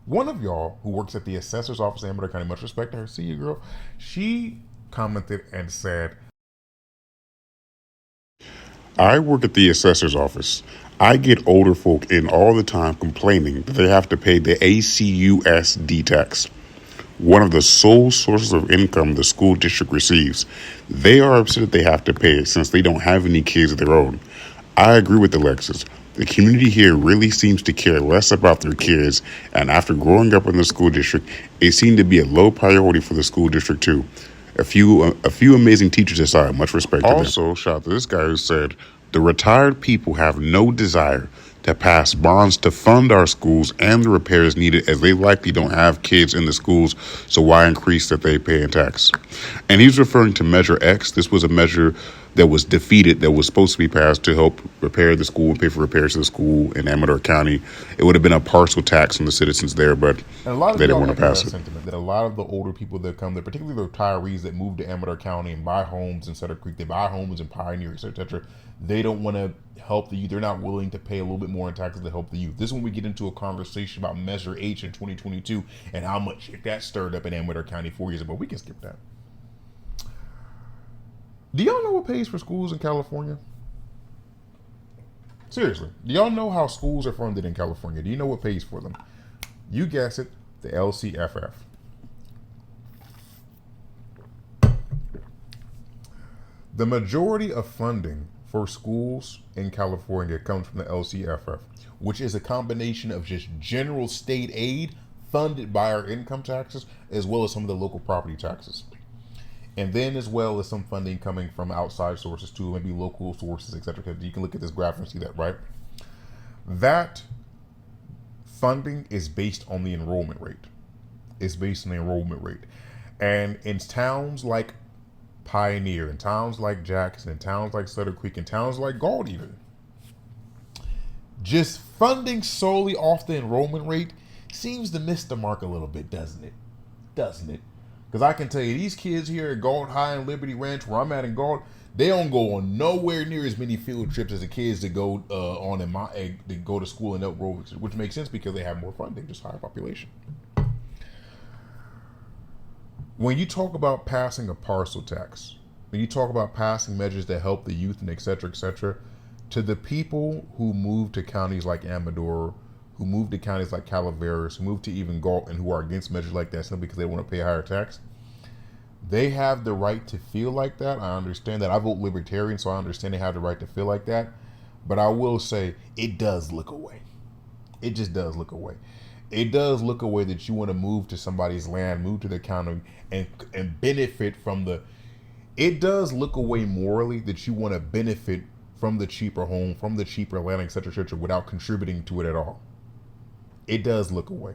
One of y'all who works at the assessor's office in Amador County, much respect to her, see you girl, she commented and said, I work at the assessor's office. I get older folk in all the time complaining that they have to pay the ACUSD tax, one of the sole sources of income the school district receives. They are upset that they have to pay it since they don't have any kids of their own. I agree with Alexis. The community here really seems to care less about their kids, and after growing up in the school district, it seemed to be a low priority for the school district too. A few amazing teachers aside, much respect to them. Also, shout out to this guy who said, the retired people have no desire to pass bonds to fund our schools and the repairs needed as they likely don't have kids in the schools, so why increase that they pay in tax? And he's referring to Measure X. This was a measure that was defeated that was supposed to be passed to help repair the school and pay for repairs to the school in Amador County. It would have been a partial tax from the citizens there, but and a lot of they didn't y'all want to echo pass that it. sentiment that a lot of the older people that come there, particularly the retirees that move to Amador County and buy homes in Sutter Creek, they buy homes in Pioneer, etc. They don't want to help the youth. They're not willing to pay a little bit more in taxes to help the youth. This is when we get into a conversation about Measure H in 2022 and how much that stirred up in Amador County 4 years ago. We can skip that. Do y'all know what pays for schools in California? Seriously, do y'all know how schools are funded in California? Do you know what pays for them? You guess it, the LCFF. The majority of funding for schools in California comes from the LCFF, which is a combination of just general state aid funded by our income taxes, as well as some of the local property taxes. And then as well as some funding coming from outside sources too, maybe local sources, etc. Because you can look at this graph and see that, right? That funding is based on the enrollment rate. It's based on the enrollment rate. And in towns like Pioneer, in towns like Jackson, in towns like Sutter Creek, in towns like Galt even, just funding solely off the enrollment rate seems to miss the mark a little bit, doesn't it? Doesn't it? Because I can tell you, these kids here at Galt High and Liberty Ranch, where I'm at in Galt, they don't go on nowhere near as many field trips as the kids that go on in my to go to school in Elk Grove, which makes sense because they have more funding, just higher population. When you talk about passing a parcel tax, when you talk about passing measures that help the youth and et cetera, to the people who move to counties like Amador, who move to counties like Calaveras, who move to even Galt, and who are against measures like that simply because they want to pay a higher tax, they have the right to feel like that. I understand that. I vote libertarian, so I understand they have the right to feel like that. But I will say, it does look away. It just does look away. It does look away that you want to move to somebody's land, move to their county, and benefit from the... It does look away morally that you want to benefit from the cheaper home, from the cheaper land, et cetera, without contributing to it at all. It does look away.